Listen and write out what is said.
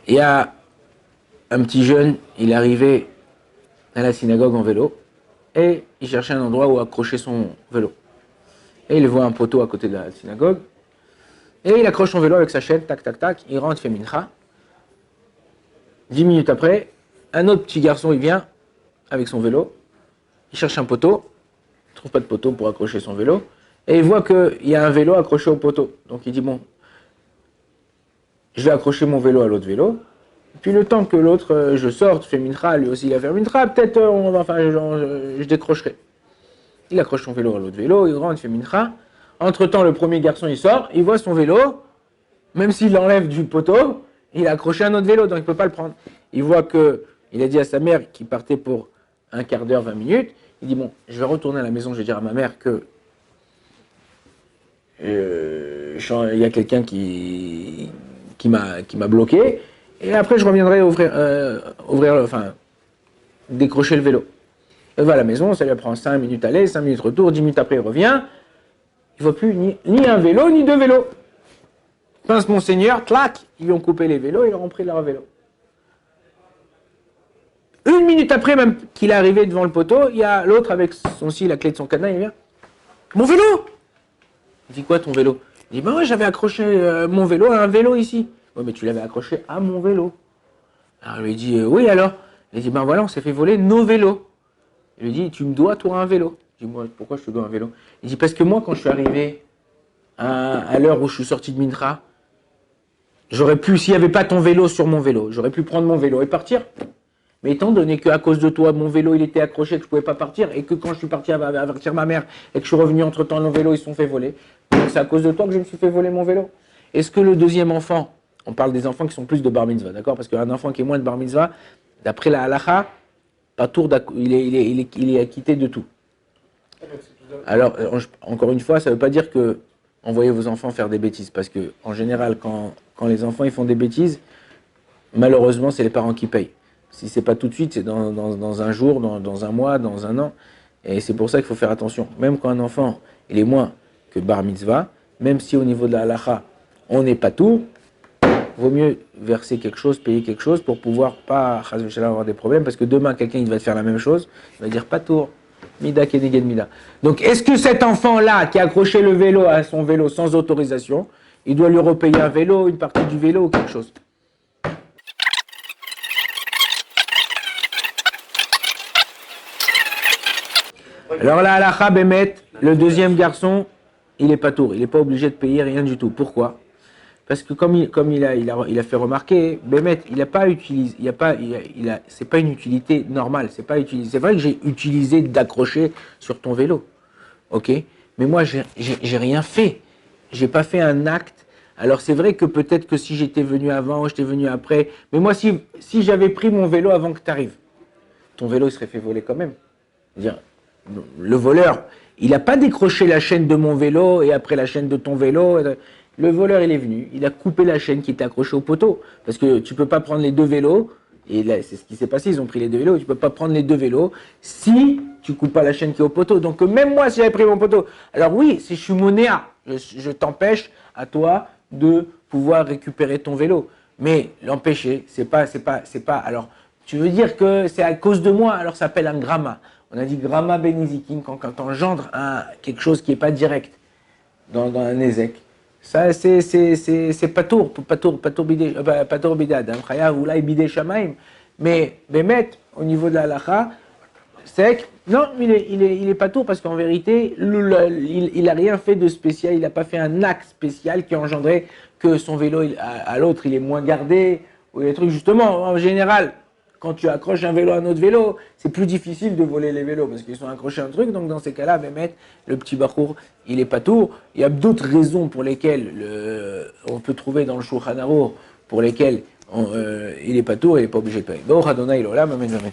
Il y a un petit jeune, il est arrivé à la synagogue en vélo et il cherchait un endroit où accrocher son vélo. Et il voit un poteau à côté de la synagogue et il accroche son vélo avec sa chaîne, tac, tac, tac, il rentre, il fait mincha. 10 minutes après, un autre petit garçon, il vient avec son vélo, il cherche un poteau, il ne trouve pas de poteau pour accrocher son vélo et il voit qu'il y a un vélo accroché au poteau. Donc il dit, bon, je vais accrocher mon vélo à l'autre vélo. Puis le temps que l'autre, je sorte, fais mincha, lui aussi il va faire mincha, peut-être je décrocherai. Il accroche son vélo à l'autre vélo, il rentre, il fait mincha. Entre-temps, le premier garçon, il sort, il voit son vélo, même s'il l'enlève du poteau, il a accroché un autre vélo, donc il ne peut pas le prendre. Il voit qu'il a dit à sa mère qu'il partait pour un quart d'heure, 20 minutes. Il dit, bon, je vais retourner à la maison, je vais dire à ma mère que il y a quelqu'un qui m'a bloqué. Et après, je reviendrai décrocher le vélo. Il va à la maison, ça lui prend 5 minutes aller, 5 minutes retour, 10 minutes après, il revient. Il ne voit plus ni un vélo, ni deux vélos. Pince Monseigneur, clac, ils lui ont coupé les vélos, ils leur ont pris leur vélo. 1 minute après, même qu'il est arrivé devant le poteau, il y a l'autre avec la clé de son cadenas, il vient. Mon vélo! Il dit, quoi ton vélo? Il dit, ben ouais, j'avais accroché mon vélo à un vélo ici. Ouais, mais tu l'avais accroché à mon vélo. Alors il lui dit, oui alors? Il dit, ben voilà, on s'est fait voler nos vélos. Il lui dit, tu me dois toi un vélo. Je dis, moi, pourquoi je te dois un vélo? Il dit, parce que moi, quand je suis arrivé à l'heure où je suis sorti de Mintra, j'aurais pu, s'il n'y avait pas ton vélo sur mon vélo, j'aurais pu prendre mon vélo et partir. Mais étant donné qu'à cause de toi, mon vélo il était accroché, que je ne pouvais pas partir, et que quand je suis parti avertir ma mère et que je suis revenu entre-temps, nos vélos ils se sont fait voler, donc c'est à cause de toi que je me suis fait voler mon vélo. Est-ce que le deuxième enfant, on parle des enfants qui sont plus de bar mitzvah, d'accord? Parce qu'un enfant qui est moins de bar mitzvah, d'après la halacha, il est acquitté de tout. Alors, encore une fois, ça ne veut pas dire que envoyez vos enfants faire des bêtises, parce que en général, quand les enfants ils font des bêtises, malheureusement, c'est les parents qui payent. Si c'est pas tout de suite, c'est dans un jour, dans un mois, dans un an. Et c'est pour ça qu'il faut faire attention. Même quand un enfant, il est moins que bar mitzvah, même si au niveau de la halacha, on n'est pas tout, vaut mieux verser quelque chose, payer quelque chose pour pouvoir pas avoir des problèmes. Parce que demain, quelqu'un il va te faire la même chose, il va dire pas tour. Mida keneged mida. Donc, est-ce que cet enfant-là, qui a accroché le vélo à son vélo sans autorisation, il doit lui repayer un vélo, une partie du vélo ou quelque chose? Alors là, halakha bémet, le deuxième garçon, il est pas tour, il n'est pas obligé de payer rien du tout. Pourquoi? Parce que comme il a fait remarquer, bémet, il n'a pas utilisé, c'est pas une utilité normale, c'est pas utilisé. C'est vrai que j'ai utilisé d'accrocher sur ton vélo, ok? Mais moi, j'ai rien fait, j'ai pas fait un acte. Alors c'est vrai que peut-être que si j'étais venu avant, j'étais venu après, mais moi si j'avais pris mon vélo avant que tu arrives, ton vélo il serait fait voler quand même. C'est-à-dire, le voleur, il n'a pas décroché la chaîne de mon vélo et après la chaîne de ton vélo. Le voleur, il est venu, il a coupé la chaîne qui était accrochée au poteau. Parce que tu ne peux pas prendre les deux vélos, et là, c'est ce qui s'est passé, ils ont pris les deux vélos, tu ne peux pas prendre les deux vélos si tu ne coupes pas la chaîne qui est au poteau. Donc même moi, si j'avais pris mon poteau, alors oui, si je suis monéa, je t'empêche à toi de pouvoir récupérer ton vélo. Mais l'empêcher, c'est pas. Alors, tu veux dire que c'est à cause de moi, alors ça s'appelle un gramma. On a dit gramma benizikin quand on engendre quelque chose qui n'est pas direct dans un ézek. Ça, c'est patour bidad. Ou là, bidé shamaim. Mais Bémet, au niveau de la halakha, c'est que, non, il est patour parce qu'en vérité, il n'a rien fait de spécial, il n'a pas fait un acte spécial qui engendrait que son vélo, à l'autre, il est moins gardé, ou les trucs. Justement, en général, quand tu accroches un vélo à un autre vélo, c'est plus difficile de voler les vélos parce qu'ils sont accrochés à un truc. Donc dans ces cas-là, Bémet, le petit bachour, il est patour. Il y a d'autres raisons pour lesquelles on peut trouver dans le Shulchan Aruch pour lesquelles il est patour, il n'est pas obligé de payer. Donc Adonai Olam, amen, amen.